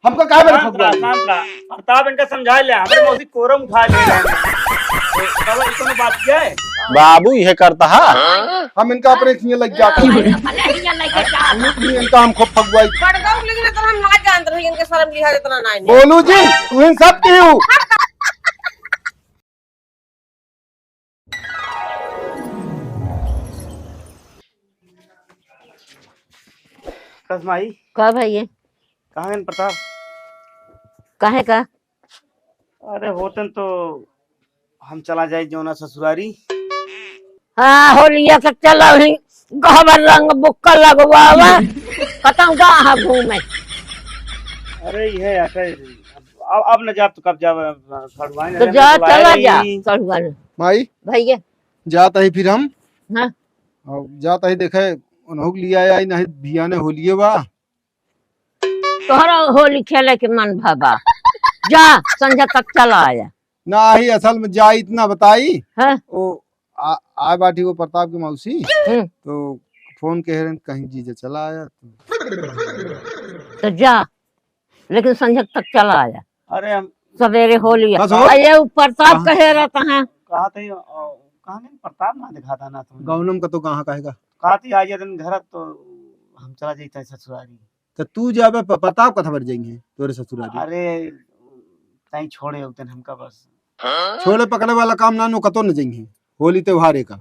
हमको क्या प्रताप इनका समझा लिया हमारे मौसी कोरम उठा ले बात किया है बाबू यह करता है हम इनका अपने इसमें लग जाता है इनका हम खूब फगवाई बोलू जी तू इन सब की हूँ कसमाई का भाई कहाँ है प्रताप काहे का अरे होतन तो हम चला जाए जोना ससुरारी हाँ होलिया के चला गहबर रंग बुक्का लगवावा खत्म कहाँ घूमे अरे ये अब न जा तो कब जा तो जा चला जा सड़ुआन माई भैया जाता ही फिर हम हाँ जाता ही देखे उन्होंने लिया या नहीं भिया ने होलिए बा तोहरा होली खेले के मन भाबा जा संध्या तक चला आया ना ही असल में जा इतना बताई हाँ वो आए बाटी वो प्रताप की मौसी तो फोन कह रहे कहीं जीजा चला आया तो जा लेकिन संध्या तक चला आया अरे हम सवेरे होली ये प्रताप कहे रहता है कहा थे कहा नहीं प्रताप ना दिखाता ना तुम गौनम का तो कहाँ कहेगा कहा थी आज दिन घर तो हम चला जाता है ससुरारी तो तू जाबे प्रताप कथा भर जाएंगे तोरे ससुरारी अरे कहीं छोड़े होते हमका बस छोड़े पकड़े वाला काम ना नो कतो न जाएंगे होली त्योहारे का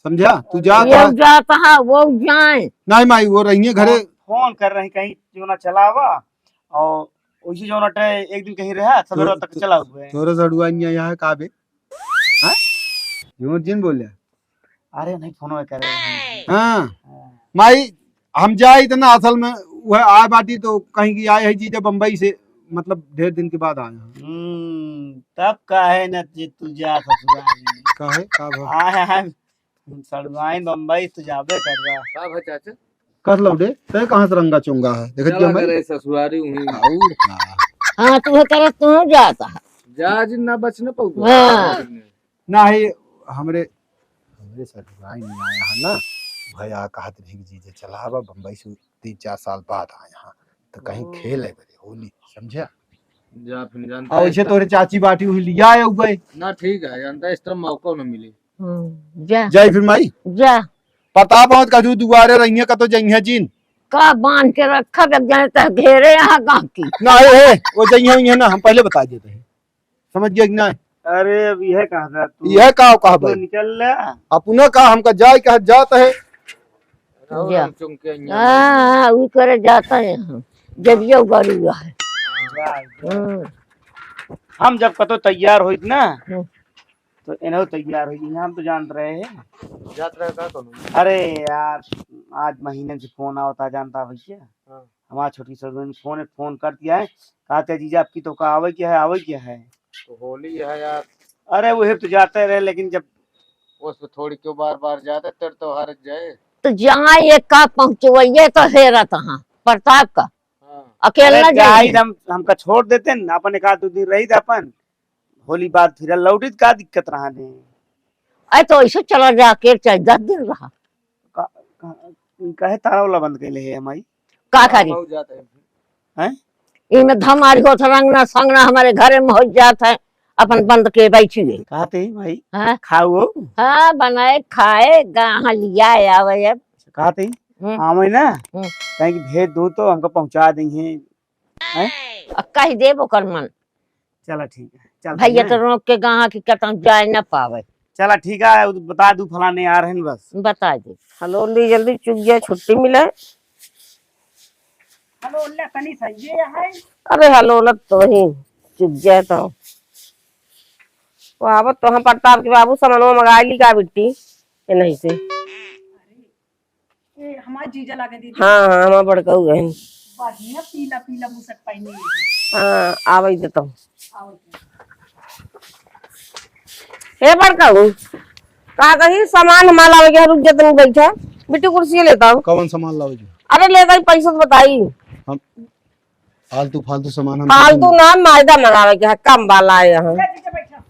समझा तू जा जाता है वो जाए नहीं माई वो रही घरे फोन कर रहे कहीं जो ना चला हुआ और उसी जो ना एक दिन कहीं रहा सवेरे तक चला हुआ तोरे सड़ुआ यहाँ का बे जिन बोले अरे नहीं फोन कर रहे हाँ माई हम जाए इतना असल में वह आए बाटी तो कहीं की आए है जीजा बम्बई से मतलब ढेर दिन के बाद आए तब का है न तू जा ससुरारी का है का है सड़वाइन बम्बई तो जाबे कर रहा का भाई चाचा कर लो दे ते कहां से रंगा चुंगा है देख चला करे ससुरारी हूं हां तू करे तू जाता है जा जिन ना बच न पाऊ ना ही हमरे ससुराई नहीं आया है ना भैया कहत रही जीजे चलावा बम्बई से 3-4 साल बाद आया यहाँ तो कहीं खेल है बड़े होली समझा जा फिर जानता और इसे तोरे चाची बाटी हुई लिया है उबे ना ठीक है जानता इस तरह मौका न मिले जा जय फिर माई जा पता बहुत कजू दुआरे रही का तो जइया जीन का बांध के रखा जब जाए तो घेरे यहाँ गांव की ना है वो जइया हुई है ना हम पहले बता देते हैं समझ गए कि ना अरे अब यह कहा था तू यह कहा भाई निकल रहा अपना कहा हमका जाए कहा जाता है हाँ वो करे जाता है हम जब ये गाड़ी हुआ है हम जब कतो तैयार हुई ना तो इन्हों तैयार हुई हम तो जान रहे हैं यात्रा का कौन अरे यार आज महीने से फोन आवता जानता भैया हमारा छोटी सर फोन कर दिया है कहते जीजा आपकी तो का आवे क्या है तो होली है यार अरे वो तो जाते रहे लेकिन जब उस पे थोड़ी क्यों बार जाते तेरे तो हार जाए तो जहाँ ये का पहुँचवाइए तो हेरा तहाँ प्रताप का अकेला जाए हमका छोड़ देते न अपन एक आध दिन रही थे अपन होली बाद फिर लौटी का दिक्कत रहा ने अरे तो ऐसे चला जाके चाहे 10 दिन रहा कहे तारा वाला बंद कैले है हमारी का करी हैं इनमें धमारी हो रंगना संगना हमारे घरे में हो जाता है अपन बंद के बैठी गई कहते भाई हाँ खाओ हाँ बनाए खाए गाह लिया आवे अब कहते आवे ना कहीं की भेज दो तो हमको पहुंचा देंगे हैं कह देबो कर मन चला ठीक है चल भैया तो रोक के गाह की कतम जाए न पावे चला ठीक है बता दू फलाने आ रहे हैं बस बता दे हेलो जल्दी चुक गया छुट्टी मिले हेलो कनी सही है अरे हेलो लग तो ही चुक गया तो आवत तो हम प्रताप के बाबू सामान मंगा ली का बिट्टी ये नहीं से हमारे जीजा लागे दीदी हाँ हमारा बड़का हुआ है बढ़िया पीला पीला बुसट पहनी हाँ आवे देता हूँ हे बड़का हूँ कहा कहीं सामान हमारा लावे के रुक जा तुम बैठा बिट्टी कुर्सी लेता हूँ कौन सामान लाओ जी अरे लेता ही पैसा तो बताई हम फालतू फालतू सामान हम फालतू ना मैदा मंगावे के है कम वाला है यहाँ जीजा बैठा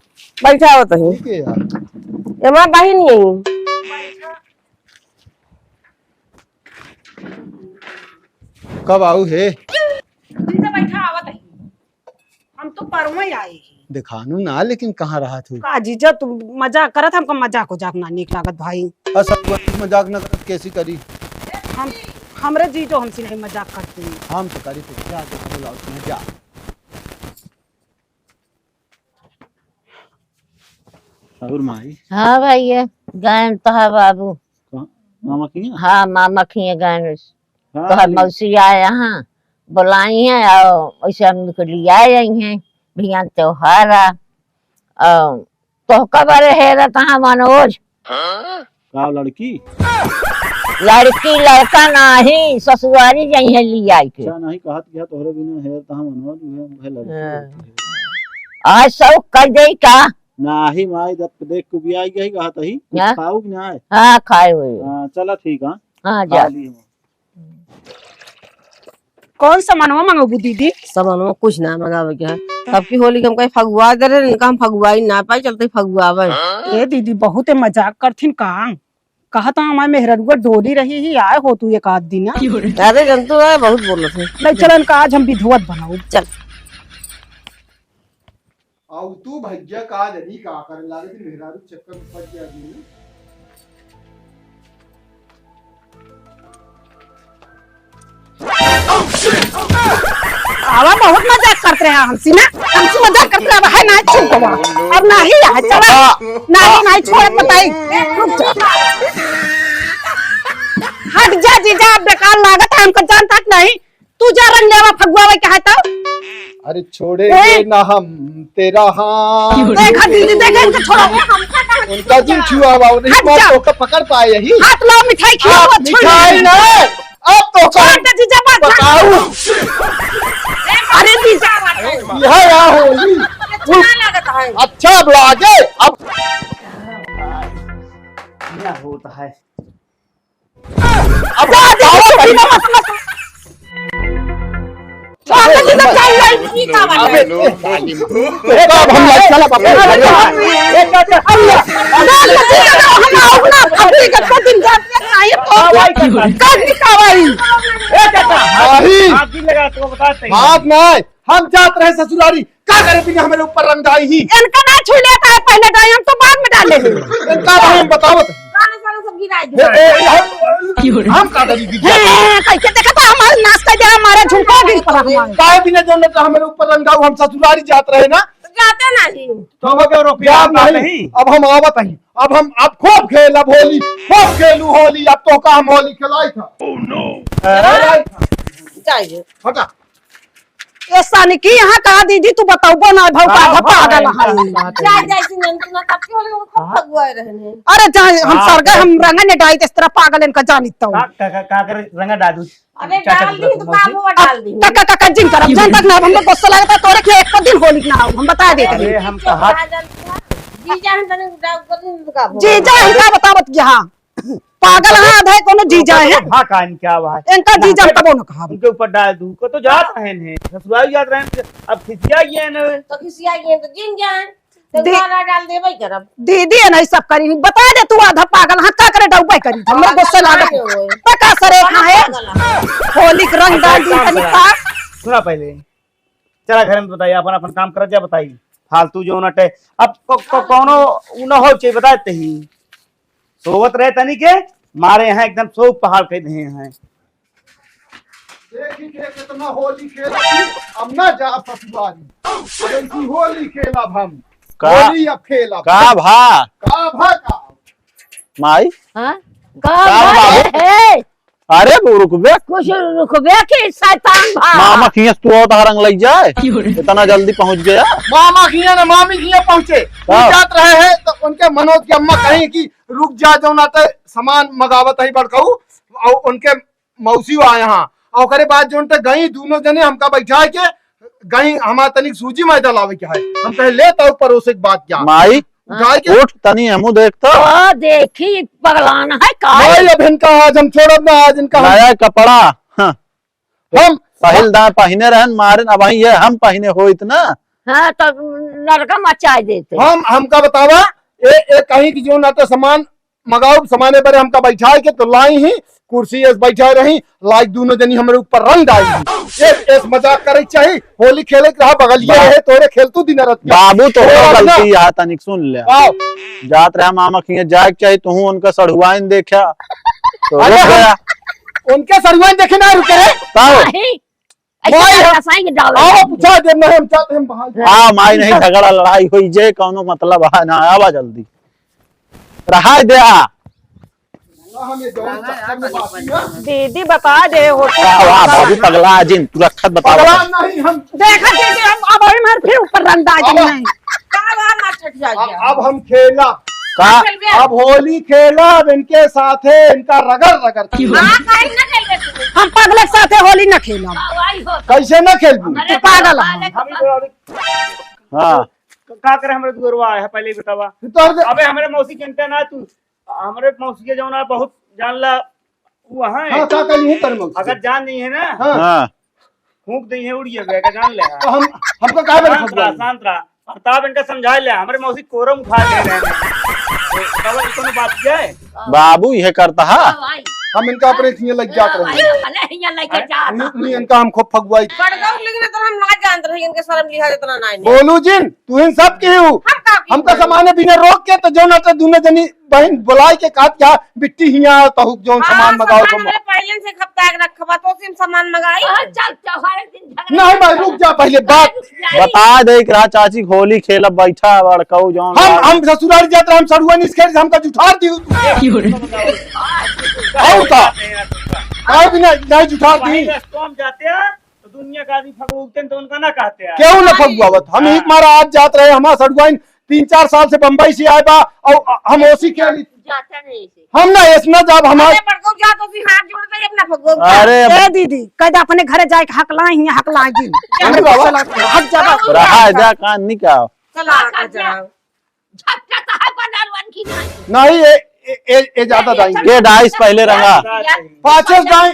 बैठा हो तो ठीक है यार। एमा बहिन यही कब आऊ है? जीजा बैठा आवत है हम तो परवा ही आए हैं दिखानू ना, लेकिन कहाँ रहा तू? का जीजा तुम मजाक करत हमको मजाक हो जाक ना निक लागत भाई सब मजाक न करत कैसी करी? हम हमरे जीजो हमसे नहीं मजाक करते हैं हम तो करी तो जा के बोला उसने जा। और माई हाँ भैया गायन तो है बाबू मामा की हाँ मामा खिए गायन हाँ, तो मौसी आए यहाँ बुलाई हैं और ऐसे हम को ले आई हैं भैया त्योहार तो कबर है रहा मनोज का लड़की लड़की लड़का नहीं ससुरारी जाई है ले आई के अच्छा नहीं कहत गया तोहरे बिना है तहां मनवा है लड़की आज सब कर दे का नाही माई जब देख के भी आई गई कहत ही हाँ? खाऊ कि ना है? हाँ खाए हुए हां चला ठीक हां हाँ जा कौन सा मनवा मंगोबू दीदी सामान कुछ ना मंगावे के है सबकी होली के हम कहीं फगुआ दे रहे इनका हम फगुआई ना पाई चलते फगुआवे ए दीदी बहुत मजाक करथिन का कहता हमारे मेहररुआ डोली रही ही आए हो तू एक आध दिन अरे जंतु है बहुत बोलो थे नहीं चलन का आज हम विधवत बनाऊ चल आउ तू भैया का जनी का कर लागे फिर मेहरारू चक्कर में फंस गया आदमी। आवा बहुत मजाक करते रहे हमसे ना हमसे मजाक करते रहे है ना छूट गवा अब ना ही है चला नहीं छोड़ बताई रुक जा हट जा जीजा बेकार लागत है हमको जान तक नहीं तू जा रंग लेवा फगुआ क्या है तो अरे छोड़ेंगे ना हम तेरा हाथ देखा दीदी देखा इनको छोड़ो उनका जिन छुआ हुआ नहीं हट जा। मौका पकड़ पाए यही हाथ लो मिठाई खिलाओ आप मिठाई ना अब तो छोड़ दे जीजा बात ना। बताओ अरे जीजा यह यहाँ होली लगता है अच्छा अब लागे अब क्या होता है अब बताओ हाथ नहीं हम जात रहे ससुरारी क्या करे बिना हमारे ऊपर रंग डाई ही इनका ना छू लेता है पहले डाई हम तो बाद में डाले इनका हम बताओ हम का दरी दी कैसे देखा था हमारे नाश्ता जरा हमारे झुमका गिर पड़ा हमारे काहे बिना जो न हमारे ऊपर रंग डाऊ हम ससुरारी जात रहे ना जाते नहीं तो अब क्या रुपया नहीं अब हम आवत ही अब हम अब खूब खेल अब होली खूब खेलू होली अब तो का हम होली खिलाई था ओह नो चाहिए हटा ऐसा नहीं की यहाँ कहा दीदी तू बताओ ना भाव का पागल है जा जैसी नंदना तब की होली खूब फगुआए रहने अरे जान हम सरगा हम रंगा ने डाई इस तरह पागल इनका जानिता हूँ का कर रंगा डालू अबे डाल दी तो बाबू डाल दी काका काका जिन करब जान तक ना हमको गुस्सा लगा था तोरे के एक दिन होली ना हम बता देते अरे हम तो हाथ जीजा हम तने डाल कर जीजा इनका बतावत यहाँ पागल हाथ है कोनो जीजा है हाँ कान क्या हुआ है इनका जीजा कबो न कहा उनके ऊपर डाल दूं को तो जात रहे हैं ससुराल जात रहे हैं अब खिसिया गए ना तो किसी आई है तो जिन जाए तो गाना डाल दे भाई करब दीदी है नहीं सब करी बता दे तू आधा पागल हाथ का करे डूबे करी हमको गुस्सा लगा पका सरे है होली के रंग डाल दी तनी का सुना पहले चला घर में बताइए अपन अपन काम कर जा बताइए फालतू जो नटे अब कौनो न हो चाहिए बताते ही सोवत रहे तनी के मारे यहाँ एकदम सो पहाड़ कह रहे हैं देखी के कितना होली खेला अब ना जा ससुरारी अब इनकी होली खेला हम होली अब खेला का भा का माई हां बाबू? है अरे वो रुकबे कुछ रुकबे के शैतान भा मामा खियस तू और रंग लग जाए इतना जल्दी पहुंच गया मामा किया ना मामी किया पहुंचे जात रहे हैं तो उनके मनोज की अम्मा कहीं कि रुक जा जो ना तो सामान मगावत ही बड़काऊ और उनके मौसी आए यहाँ और करे बाद जो गई दोनों जने हमका बैठा के गई हमारा तनिक सूजी मैदा लावे के है हम कहे ले तो परोसे के बात क्या माई गाय के उठ तनी हमू देखता ओ देखी पगलाना है का भाई अब इनका आज हम छोड़ब ना आज इनका नया कपड़ा हाँ। हम पहिल दा पहिने रहन मारे अब ये हम पहिने हो इतना हाँ तो नरका मचा देते। हमका बतावा ए कहीं की जो ना तो सामान मंगाओ सामाने पर हमका बैठा के तो लाई ही कुर्सी ऐसे बैठा रही लाइक दोनों जनी हमारे ऊपर रंग डाली एक मजाक करे चाहिए होली खेले के रहा बगलिया है तोरे खेलतू दिन रात बाबू तो गलती यहाँ तनिक सुन ले जात रहा मामा की जाए चाहिए तू उनका सड़ुआइन देखा तो रुक गया उनके सड़ुआइन देखे ना रुके पूछा जब नहीं हम चाहते हम बाहर हाँ माई नहीं झगड़ा लड़ाई हुई जे कौनो मतलब है ना आवा जल्दी रहा दे दीदी बता दे हो बाबू पगला जिन तू रखत बता नहीं हम देखा दीदी हम अब हमारे फिर ऊपर रंग आ अब हम खेला का अब होली खेला अब इनके साथ है इनका रगड़ रगड़ हम पागल के साथ होली न खेला कैसे न खेलबू पागल हाँ का करे हमरे दुगरवा है पहले ही बतावा अबे हमरे मौसी चिंता ना तू हमरे मौसी के जौना बहुत जान ला वहां है हाँ, अगर जान नहीं है ना हाँ फूंक दी है उड़िए गए जान ले तो हमको क्या शांत रहा प्रताप इनका समझा ले हमरे मौसी कोरम उठा ले रहे हैं बात जाए बाबू यह करता है हम इनका अपने लग जाते रहे इनका हम खूब फगवाई बोलू जिन तू इन सब की हूँ हमका सामान बिना रोक के तो जो ना तो दोनों जनी बहन बुलाई के काट क्या बिट्टी हिया तो जो सामान मंगाओ तो पहले से खपता रखवा तो सिम सामान मंगाई नहीं भाई रुक जा पहले बात बता दे रहा चाची होली खेल बैठा बड़काऊ जो हम ससुराल जाते हम सड़ुआ नहीं खेल हमका जुठार दी नहीं जुठार दी जाते हैं तो दुनिया का आदमी फगुगते तो उनका ना कहते हैं क्यों न फगुआवत हम एक मारा आज जात रहे हमारा सड़ुआ 3-4 साल से बम्बई से आए बा और हम ओसी के हम ना ऐसा जब हमारे अरे दीदी कद अपने घरे जाए हकला ही हकला जी रहा जा कान नहीं क्या नहीं ये ज्यादा दाएंगे ये डाइस पहले रंगा पाछे दाएं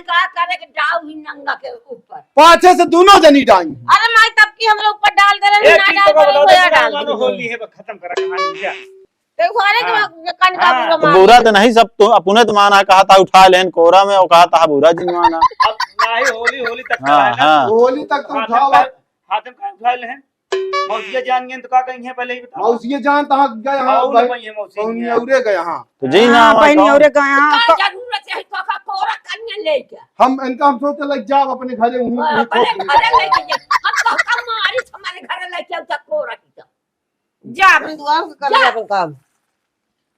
पाछे से दोनों जनी दाएंगे अरे माई तब की हमरे ऊपर डाल दे रहे ना डाल दे होली है खत्म करा कहानी क्या देखो अरे के कान का पूरा बुरा तो नहीं सब तो अपने तो माना कहा था उठा लेन कोरा में और कहा था बुरा जिनवाना अब नहीं होली तक हाँ होली तक तो उठावा हाथ में का उठा ले मौसी जान गए तो का कहीं है पहले ही बता मौसी जान तहां गए हां मौसी औरे गए हां तो जी ना बहन औरे गए हां जरूरत है तो का कोरा कन्या लेके हम इनका हम सोचे लग जाओ अपने घरे घरे लेके हम तो हमारी हमारे घरे लेके अब तक कोरा की जा अपने दुआ कर ले अपन काम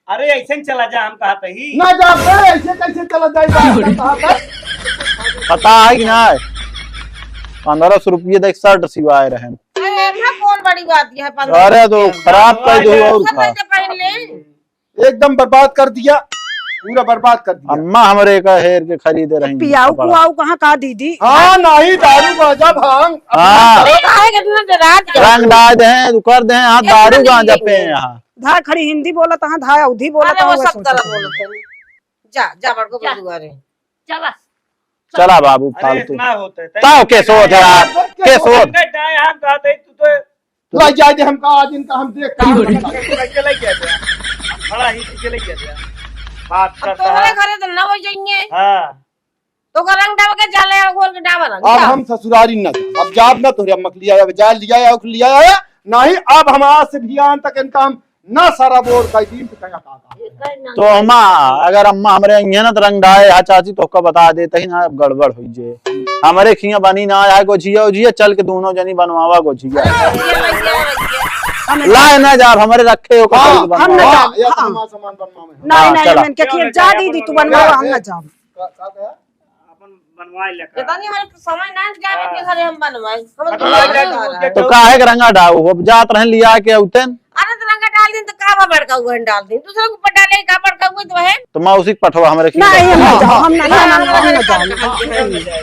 अरे ऐसे चला जा हम कहते ही ना जा ऐसे कैसे चला जाएगा पता है कि ना 1500 रुपये देख शर्ट सिवाए रहे कौन बड़ी बात है अरे तो खराब कर दो और खा एकदम बर्बाद कर दिया पूरा बर्बाद कर दिया अम्मा हमारे का हेर के खरीदे रही पियाऊ कुआऊ कहाँ का दीदी हाँ नहीं दारू गांजा भांग हाँ रंग डाल दे तू कर दे हाँ दारू गांजा पे यहाँ धा खड़ी हिंदी बोला था धा अवधी बोला था वो सब तरह बोलते जा जा बड़को बदुआ रे चला चला बाबू अरे फालतू इतना होता है ताओ के सोच है यार के सोच हम कहते तू तो लग जाए हमका आज इनका हम देख चले गया बड़ा ही चले गया बात करता तोहरे है घरे तो ना हो जाएंगे हां तो का रंग डाल के जाले घोल के डाबर अब हम ससुरारी न अब जाब न तोरे अम्मक लिया अब जा लिया आया नहीं अब हम आज से भियान तक इनका हम ना सारा बोर का दिन पे कया का तो अम्मा अगर अम्मा हमारे यहाँ ना तो रंग डाले हा चाची तो का बता देते ही ना गड़बड़ हुई जे हमारे खिया बनी ना आया गोझिया उजिया चल के दोनों जनी बनवावा गोझिया लाए ना जा हमारे रखे हो हम न जा सामान बनवा में नहीं नहीं हम इनके खिया जा दीदी तू बनवा हम न जा अपन बनवाए लेकर पता नहीं हमारे समय ना जावे के घरे हम बनवाए तो काहे के रंगा डाऊ अब जात रहन लिया के उतन अरे तो रंगा डाल दिन तो का बड़का हुआ डाल दिन दूसरे को डाले का बड़का हुआ तो है तो मैं उसी पठवा हमारे नहीं हम न जा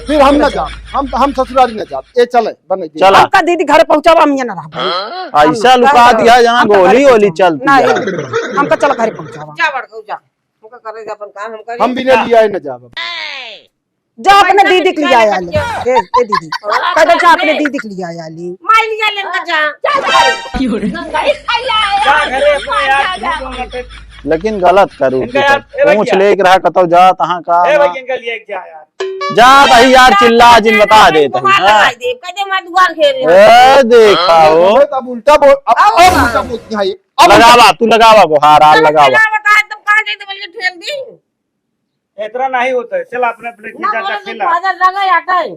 फिर हम न जा हम ससुरारी न जा ए चले बने चला हमका दीदी घर पहुंचावा हम न रहा ऐसा लुका दिया जना गोली गोली चलती नहीं हमका चल घर पहुंचावा जा बड़का जा मुका करे अपन काम हम करे हम भी ने लिया न जाब जा अपने दीदी के लिए आया ले ए दीदी कदे जा अपने दीदी के लिए आया ले माई लिया लेन जा नंगाई खाइला जा घरे अपने यार झूठ बोलना पे। लेकिन गलत करू इनका यार, ए भैया। पूछ ले रहा कतो जा तहां का ए भाई इनका लिए क्या यार जा भाई यार चिल्ला जिन बता देते हैं लगाई दे कहते मैं दुकान खेल रही ए देखा हो अब उल्टा बोल अब उल्टा बोलती है ये। अब लगावा तू लगावा को हार हार लगावा बता तुम कहां जाते बोल के ठेल दी इतना नहीं होता है। चल अपने अपने ना जा बोले खेला तो बाजार लगा आटा है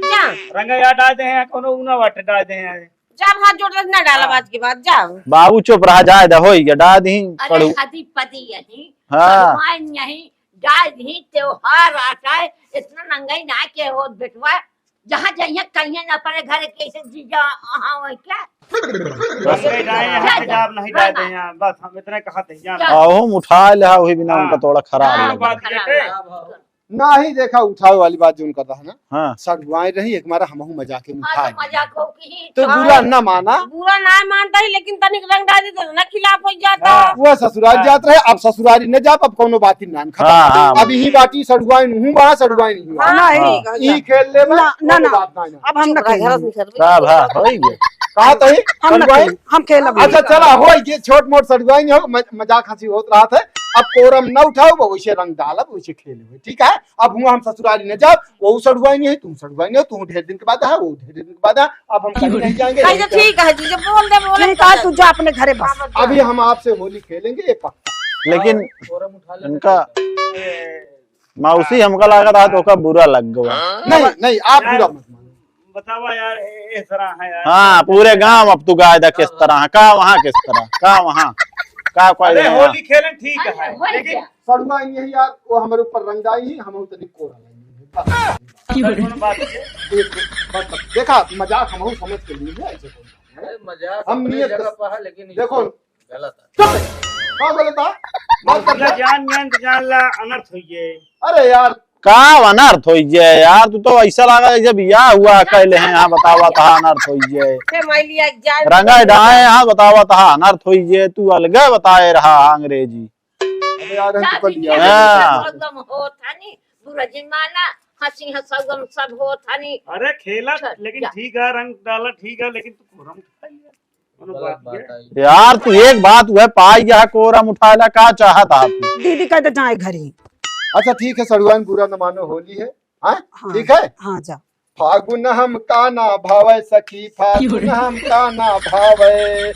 जा रंगा यार डाल दे हैं कोनो उना वाट डाल दे हैं जा हाथ जोड़ के ना डाला बात के बाद जा बाबू चुप रहा जाए द होई गया डा दी अरे पड़ू अधिपति यही हाँ। भगवान यही डाल दी त्योहार आता है इतना नंगाई ना के हो बेटवा जहाँ जाइए कहीं ना पड़े घर कैसे जीजा हाँ वही क्या रंगे जाए यहाँ पे जाब नहीं डाल दे हैं बस हम इतने कहते हैं जान आओ उठा ले वही बिना उनका थोड़ा खराब हाँ, लगा बात बेटे ना ही देखा उठावे वाली बात जो उनका था ना हाँ सड़ुआई रही एक मारा हमहू मजाक में हाँ, उठाए तो मजाक हो की तो बुरा न माना बुरा ना मानता ही लेकिन तनिक रंग डाल देते ना खिलाफ हो जाता हाँ। वो ससुराल जात रहे अब ससुरारी न जा अब कोनो बात ही नान हाँ, हाँ। खत्म अब यही बाटी सड़ुआई नहीं वहां सड़ुआई नहीं हुआ ना हाँ। यही खेल ले में ना, ना, कोनो ना। बात नहीं अब हम न खेलेंगे सब हाँ होई गया कहा तो हम न सड़ुआई खेल हम खेल अब अच्छा चला हो ये छोट मोट सड़ुआई हो मजाक हंसी होत रहा था अब कोरम न उठाओ वो वैसे रंग डालब वैसे खेले ठीक है अब हुआ हम ससुराली न जाओ वो सड़ुआई नहीं है तुम सड़ुआई नहीं हो तुम ढेर दिन के बाद है वो ढेर दिन के बाद है अब हम कहीं नहीं जाएंगे कहीं तो ठीक है जी जब बोल दे बोले ठीक है तू जा अपने घरे बस अभी हम आपसे होली खेलेंगे ये पक्का लेकिन इनका मौसी हमका लगा था तो का बुरा लग गया नहीं नहीं आप बुरा मत मानो बतावा यार इस तरह है यार हाँ पूरे गांव अब तू गाय दा किस तरह का वहाँ किस तरह का वहाँ का कोई अरे नहीं होली खेलें ठीक है वही लेकिन सड़ुआई नहीं यार वो हमारे ऊपर रंगदाई ही हम उतनी कोरा लाएंगे कोनो बात है बस देखा मजाक हम समझ के लिए है ऐसे कोई अरे मजाक हम अपनी नियत जगह कर- पर है लेकिन देखो गलत है हाँ बोले था बात कर मतलब जान जान तो जान ला अनर्थ होइए अरे यार का अनर्थ हो जाए यार तू तो ऐसा लगा जब बियाह हुआ कहले हैं यहाँ बतावा था अनर्थ हो जाए फिर मैं लिया जाए रंगा डाए यहाँ बतावा था अनर्थ हो जाए तू अलग बताए रहा अंग्रेजी अरे यार हम तो कर लिया हाँ। सगम हो थानी बुरा जिमाना हंसी हसगम सब हो थानी अरे खेला अच्छा, लेकिन क्या? ठीक है रंग डाला ठीक है लेकिन तू कोरम उठाई यार कोनो गलत बात बात है आई यार तू एक बात वह पाई यह कोरम उठाला का चाहता तू दीदी कहते जाए घरे अच्छा ठीक है सड़ुआई बुरा न मानो होली है हाँ हाँ। ठीक है हाँ जा फागुन हम काना भावे सखी फागुन हम काना भावे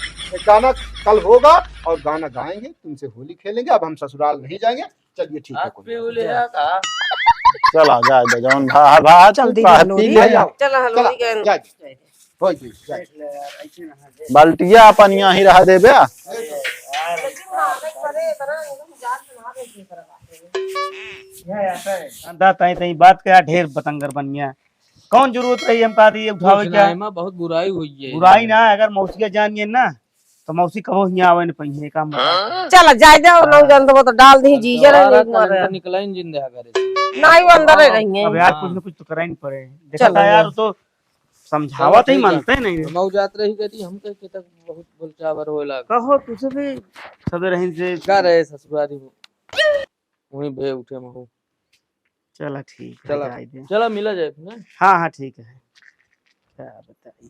गाना कल होगा और गाना गाएंगे तुमसे होली खेलेंगे अब हम ससुराल नहीं जाएंगे चलिए ठीक है आप कोई भी बात बोले है का चला जाए दे जौन भा भा चल दी पी लोरी। ले जाओ चला चला हलवाई के जा हो जी जा। देख ले यार ऐसे ना है बाल्टिया अपन यहाँ ही रह देबे अंदा तई तई बात क्या ढेर बतंगर बन गया कौन जरूरत रही हम कहा थी उठावे क्या में बहुत बुराई हुई है बुराई ना अगर मौसी जानिए ना तो मौसी कबो यहाँ आवे न पहिए काम चल जाए जाओ लोग जान तो डाल दी जी जरा निकला इन जिंदा करे नहीं वो अंदर ही रहेंगे अब यार कुछ न कुछ तो करा ही पड़े देखा था यार तो समझावत ही मानते नहीं मऊ जात रही कहती हम कह के तक बहुत बोलचावर होला कहो तुझे भी सबे रहीन से का रहे ससुरारी में वहीं भे उठे महू चला ठीक है चला जाए दे। चला मिला जाए ना हाँ हाँ ठीक है क्या बताइए